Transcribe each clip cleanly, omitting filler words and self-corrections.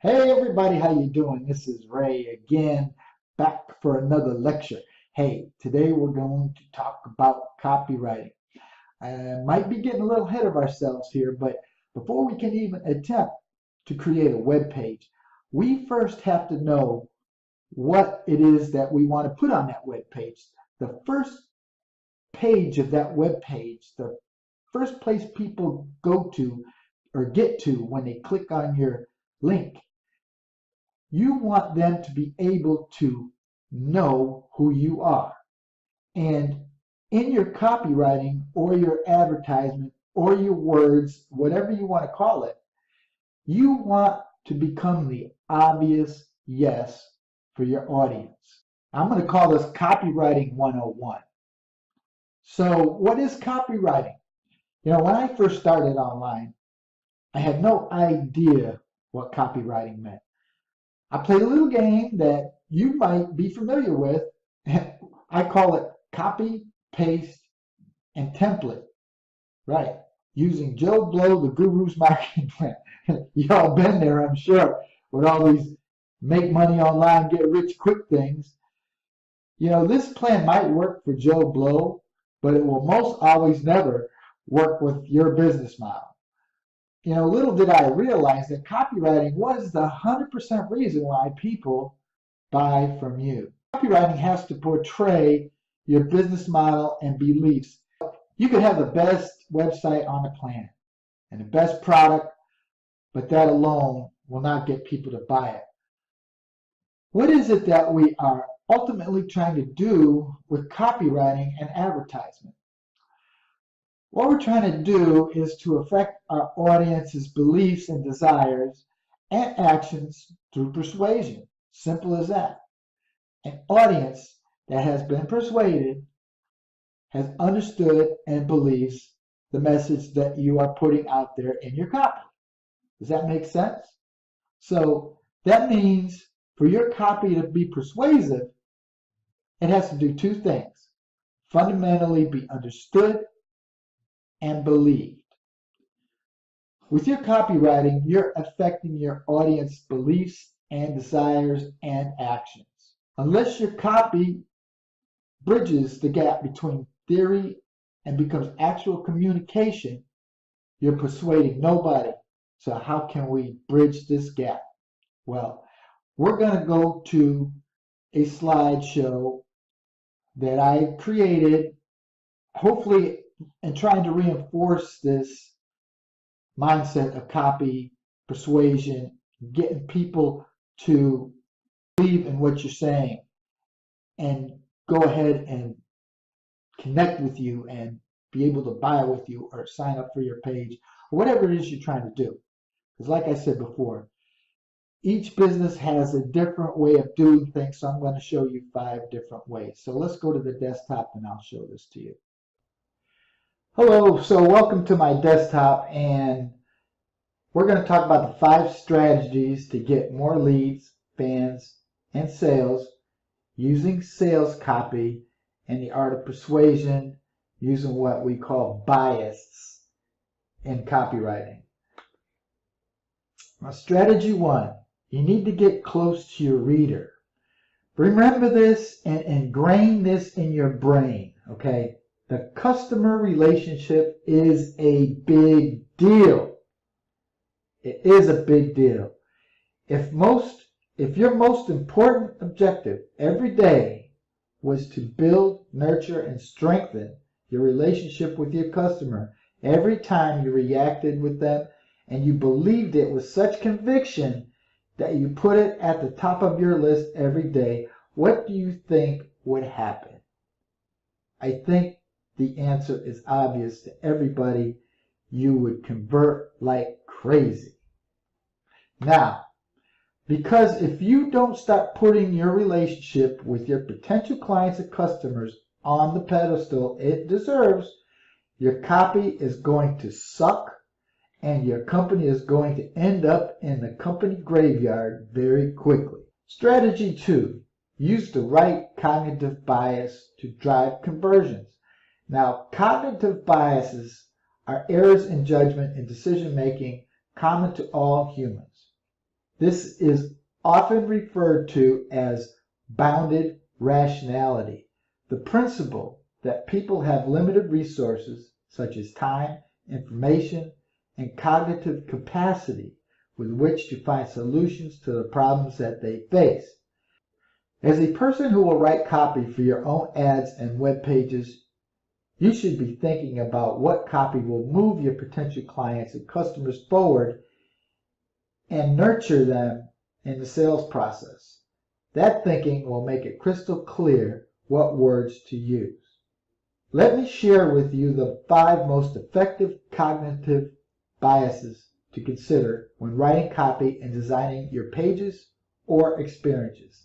Hey everybody, how you doing? This is Ray again, back for another lecture. Hey, today we're going to talk about copywriting. Might be getting a little ahead of ourselves here, but before we can even attempt to create a web page, we first have to know what it is that we want to put on that web page. The first page of that web page, the first place people go to or get to when they click on your link, you want them to be able to know who you are. And in your copywriting or your advertisement or your words, whatever you want to call it, you want to become the obvious yes for your audience. I'm going to call this Copywriting 101. So, what is copywriting? When I first started online, I had no idea what copywriting meant. I played a little game that you might be familiar with. I call it copy, paste, and template. Right. Using Joe Blow, the guru's marketing plan. Y'all been there, I'm sure, with all these make money online, get rich quick things. This plan might work for Joe Blow, but it will most always never work with your business model. Little did I realize that copywriting was the 100% reason why people buy from you. Copywriting has to portray your business model and beliefs. You could have the best website on the planet and the best product, but that alone will not get people to buy it. What is it that we are ultimately trying to do with copywriting and advertisement? What we're trying to do is to affect our audience's beliefs and desires and actions through persuasion. Simple as that. An audience that has been persuaded has understood and believes the message that you are putting out there in your copy. Does that make sense? So that means for your copy to be persuasive, it has to do two things. Fundamentally be understood and believed. With your copywriting, you're affecting your audience's beliefs and desires and actions. Unless your copy bridges the gap between theory and becomes actual communication, you're persuading nobody. So how can we bridge this gap? Well, we're going to go to a slideshow that I created, hopefully, and trying to reinforce this mindset of copy, persuasion, getting people to believe in what you're saying and go ahead and connect with you and be able to buy with you or sign up for your page or whatever it is you're trying to do. Because like I said before, each business has a different way of doing things, so I'm going to show you 5 different ways. So let's go to the desktop and I'll show this to you. Hello, so welcome to my desktop, and we're going to talk about the 5 strategies to get more leads, fans, and sales using sales copy and the art of persuasion using what we call bias in copywriting. Now, strategy 1, you need to get close to your reader. Remember this and ingrain this in your brain, okay? The customer relationship is a big deal. It is a big deal. If your most important objective every day was to build, nurture, and strengthen your relationship with your customer every time you reacted with them and you believed it with such conviction that you put it at the top of your list every day, what do you think would happen? I think the answer is obvious to everybody. You would convert like crazy. Now, because if you don't start putting your relationship with your potential clients and customers on the pedestal it deserves, your copy is going to suck and your company is going to end up in the company graveyard very quickly. Strategy 2, use the right cognitive bias to drive conversions. Now, cognitive biases are errors in judgment and decision making common to all humans. This is often referred to as bounded rationality, the principle that people have limited resources such as time, information, and cognitive capacity with which to find solutions to the problems that they face. As a person who will write copy for your own ads and web pages, you should be thinking about what copy will move your potential clients and customers forward and nurture them in the sales process. That thinking will make it crystal clear what words to use. Let me share with you the 5 most effective cognitive biases to consider when writing copy and designing your pages or experiences.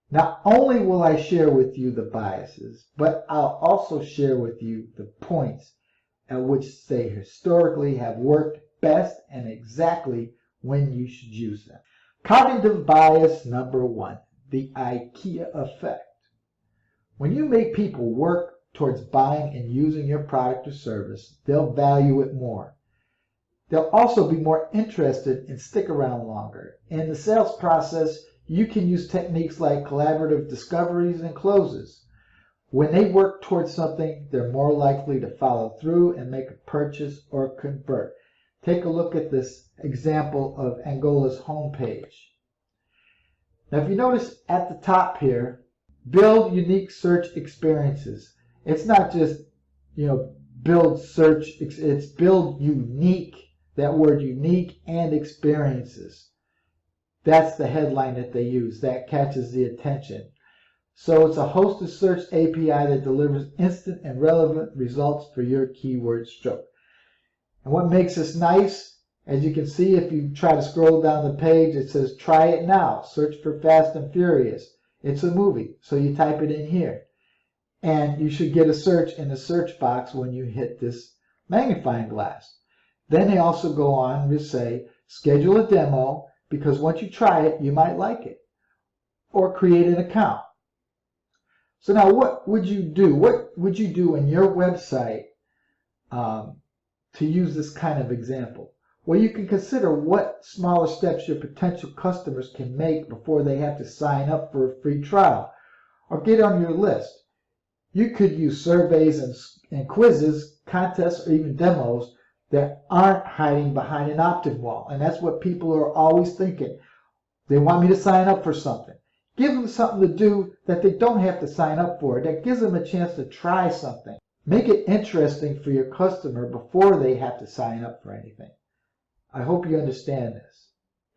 Not only will I share with you the biases, but I'll also share with you the points at which they historically have worked best and exactly when you should use them. Cognitive bias number 1, the IKEA effect. When you make people work towards buying and using your product or service, they'll value it more. They'll also be more interested and stick around longer. In the sales process, you can use techniques like collaborative discoveries and closes. When they work towards something, they're more likely to follow through and make a purchase or convert. Take a look at this example of Angola's homepage. Now, if you notice at the top here, build unique search experiences. It's not just, build search, it's build unique, that word unique, and experiences. That's the headline that they use. That catches the attention. So it's a hosted search API that delivers instant and relevant results for your keyword stroke. And what makes this nice, as you can see, if you try to scroll down the page, it says try it now. Search for Fast and Furious. It's a movie, so you type it in here. And you should get a search in the search box when you hit this magnifying glass. Then they also go on to say schedule a demo, because once you try it, you might like it. Or create an account. So now what would you do? What would you do in your website to use this kind of example? Well, you can consider what smaller steps your potential customers can make before they have to sign up for a free trial or get on your list. You could use surveys and quizzes, contests, or even demos that aren't hiding behind an opt-in wall. And that's what people are always thinking. They want me to sign up for something. Give them something to do that they don't have to sign up for. That gives them a chance to try something. Make it interesting for your customer before they have to sign up for anything. I hope you understand this.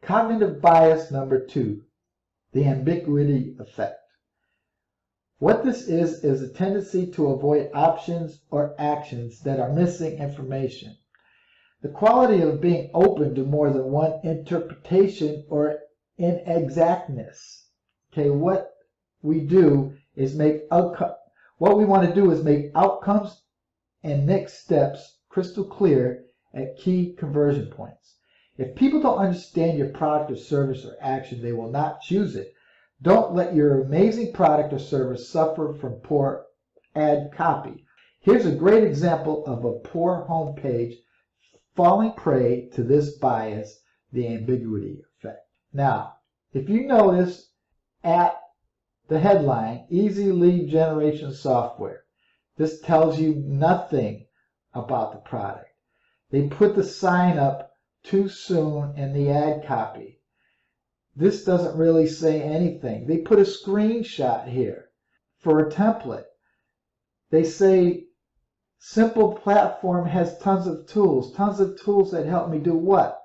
Cognitive bias number 2, the ambiguity effect. What this is a tendency to avoid options or actions that are missing information. The quality of being open to more than one interpretation or inexactness. Okay, what we do is what we want to do is make outcomes and next steps crystal clear at key conversion points. If people don't understand your product or service or action, they will not choose it. Don't let your amazing product or service suffer from poor ad copy. Here's a great example of a poor homepage falling prey to this bias, the ambiguity effect. Now, if you notice at the headline, Easy Lead Generation Software, this tells you nothing about the product. They put the sign up too soon in the ad copy. This doesn't really say anything. They put a screenshot here for a template. They say simple platform has tons of tools that help me do what?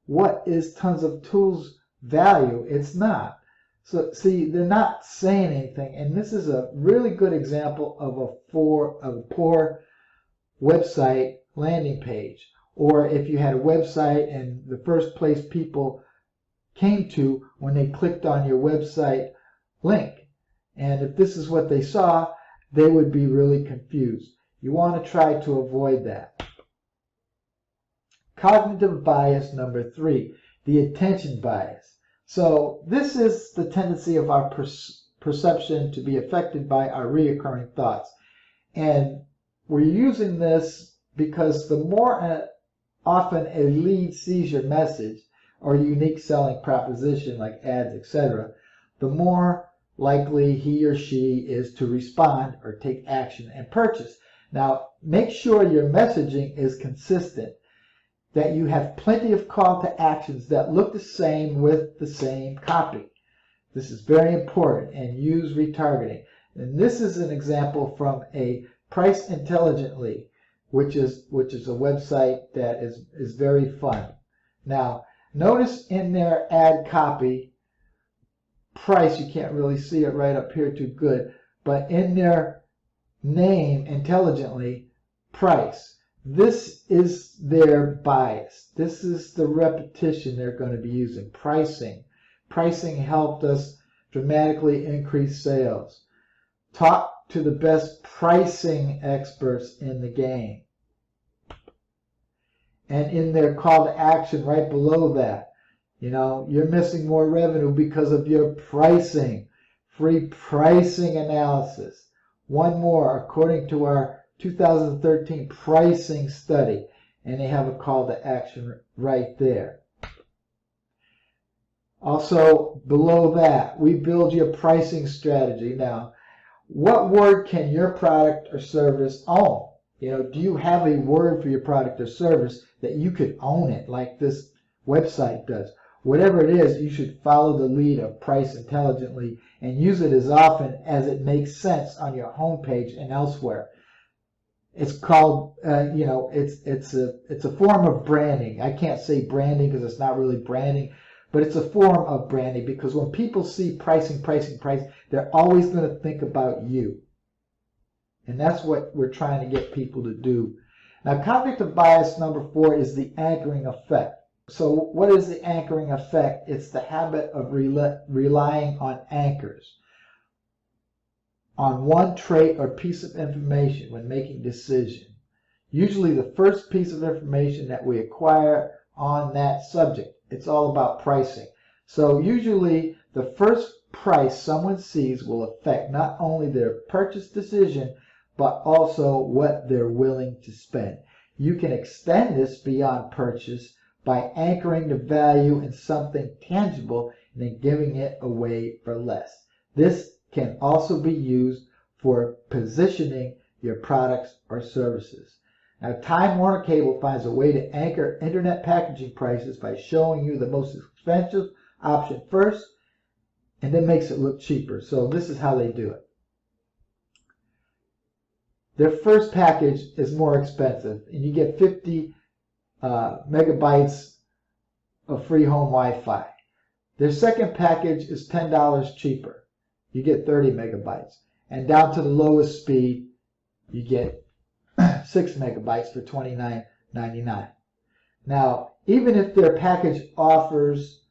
What is tons of tools value? It's not. So see, they're not saying anything, and this is a really good example of a poor website landing page. Or if you had a website and the first place people came to when they clicked on your website link, and if this is what they saw, they would be really confused. You want to try to avoid that. Cognitive bias number 3, the attention bias. So this is the tendency of our perception to be affected by our reoccurring thoughts. And we're using this because the more often a lead sees your message, or unique selling proposition like ads, etc., the more likely he or she is to respond or take action and purchase. Now, make sure your messaging is consistent, that you have plenty of call to actions that look the same with the same copy. This is very important, and use retargeting. And this is an example from a Price Intelligently, which is a website that is very fun. Now, notice in their ad copy, price, you can't really see it right up here too good, but in their name, Intelligently, price. This is their bias. This is the repetition they're going to be using. Pricing. Pricing helped us dramatically increase sales. Talk to the best pricing experts in the game. And in their call to action right below that, you're missing more revenue because of your pricing. Free pricing analysis. One more, according to our 2013 pricing study, and they have a call to action right there. Also, below that, we build your pricing strategy. Now, what word can your product or service own? Do you have a word for your product or service that you could own it like this website does? Whatever it is, you should follow the lead of Price Intelligently and use it as often as it makes sense on your homepage and elsewhere. It's called, it's a form of branding. I can't say branding because it's not really branding, but it's a form of branding, because when people see pricing, they're always going to think about you. And that's what we're trying to get people to do. Now, cognitive bias number 4 is the anchoring effect. So what is the anchoring effect? It's the habit of relying on anchors, on one trait or piece of information when making decisions. Usually the first piece of information that we acquire on that subject. It's all about pricing. So usually the first price someone sees will affect not only their purchase decision, but also what they're willing to spend. You can extend this beyond purchase by anchoring the value in something tangible and then giving it away for less. This can also be used for positioning your products or services. Now, Time Warner Cable finds a way to anchor internet packaging prices by showing you the most expensive option first and then makes it look cheaper. So this is how they do it. Their first package is more expensive, and you get 50 megabytes of free home Wi-Fi. Their second package is $10 cheaper. You get 30 megabytes. And down to the lowest speed, you get 6 megabytes for $29.99. Now, even if their package offers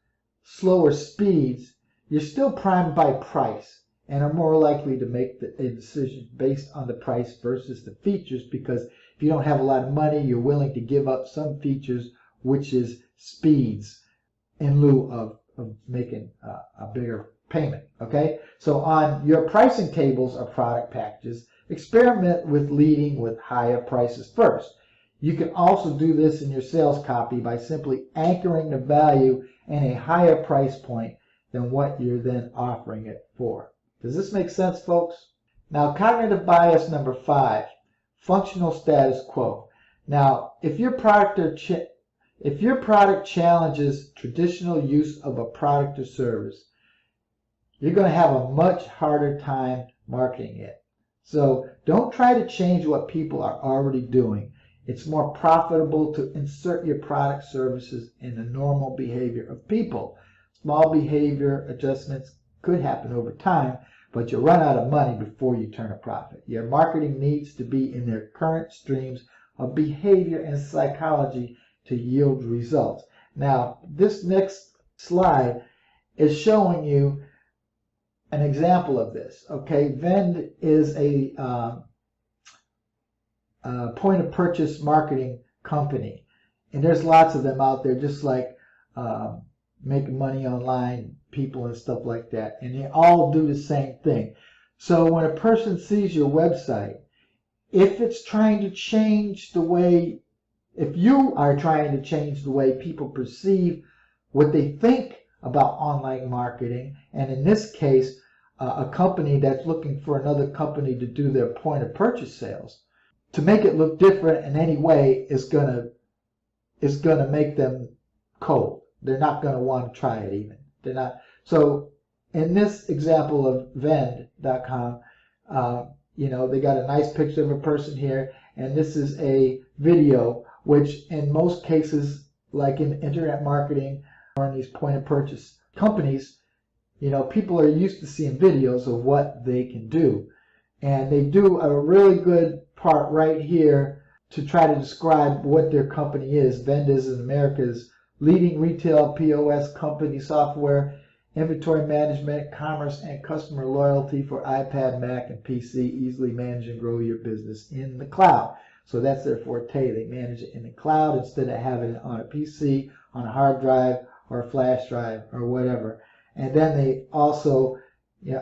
slower speeds, you're still primed by price and are more likely to make a decision based on the price versus the features, because if you don't have a lot of money, you're willing to give up some features, which is speeds, in lieu of making a bigger payment. Okay? So on your pricing tables or product packages, experiment with leading with higher prices first. You can also do this in your sales copy by simply anchoring the value in a higher price point than what you're then offering it for. Does this make sense, folks? Now, cognitive bias number 5, functional status quo. Now, if your product challenges traditional use of a product or service, you're going to have a much harder time marketing it. So don't try to change what people are already doing. It's more profitable to insert your product services in the normal behavior of people. Small behavior adjustments could happen over time, but you'll run out of money before you turn a profit. Your marketing needs to be in their current streams of behavior and psychology to yield results. Now, this next slide is showing you an example of this. Okay, Vend is a point of purchase marketing company, and there's lots of them out there, just like making money online people and stuff like that, and they all do the same thing. So when a person sees your website, if it's trying to change the way, if you are trying to change the way people perceive what they think about online marketing, and in this case, a company that's looking for another company to do their point of purchase sales. To make it look different in any way is gonna make them cold. They're not gonna want to try it even. They're not. So in this example of Vend.com, they got a nice picture of a person here, and this is a video, which in most cases, like in internet marketing or in these point of purchase companies, people are used to seeing videos of what they can do. And they do a really good part right here to try to describe what their company is. Vend is America's leading retail POS company, software, inventory management, commerce, and customer loyalty for iPad, Mac, and PC. Easily manage and grow your business in the cloud. So that's their forte. They manage it in the cloud instead of having it on a PC, on a hard drive, or a flash drive, or whatever. And then they also,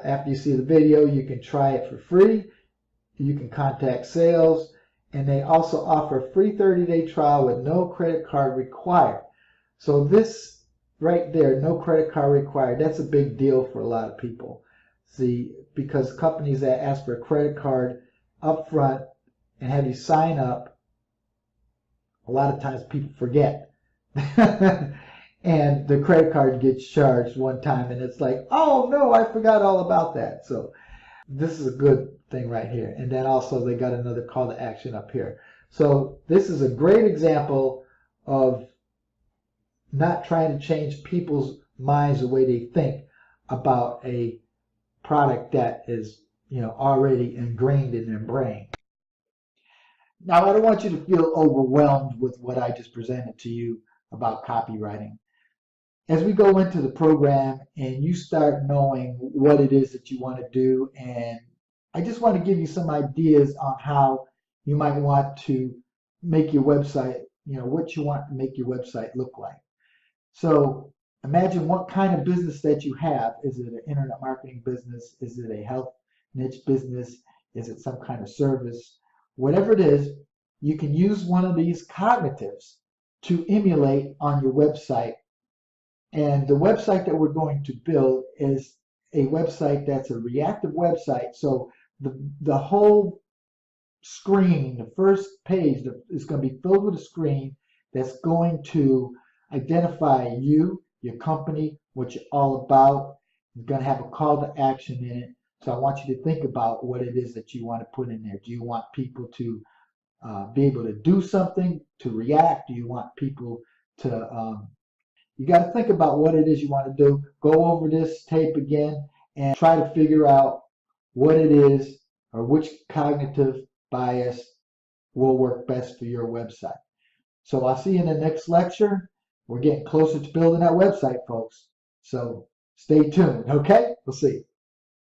after you see the video, you can try it for free. You can contact sales, and they also offer a free 30-day trial with no credit card required. So this right there, no credit card required, that's a big deal for a lot of people. See, because companies that ask for a credit card up front and have you sign up, a lot of times people forget. And the credit card gets charged one time, and it's like, oh no, I forgot all about that. So this is a good thing right here. And then also they got another call to action up here. So this is a great example of not trying to change people's minds the way they think about a product that is already ingrained in their brain. Now, I don't want you to feel overwhelmed with what I just presented to you about copywriting. As we go into the program and you start knowing what it is that you want to do, and I just want to give you some ideas on how you might want to make your website, what you want to make your website look like. So imagine what kind of business that you have. Is it an internet marketing business? Is it a health niche business? Is it some kind of service? Whatever it is, you can use one of these cognitives to emulate on your website. And the website that we're going to build is a website that's a reactive website. So the whole screen, the first page is going to be filled with a screen that's going to identify you, your company, what you're all about. It's going to have a call to action in it. So I want you to think about what it is that you want to put in there. Do you want people to be able to do something, to react? Do you want people to you got to think about what it is you want to do. Go over this tape again and try to figure out what it is or which cognitive bias will work best for your website. So I'll see you in the next lecture. We're getting closer to building that website, folks. So stay tuned, okay? We'll see you.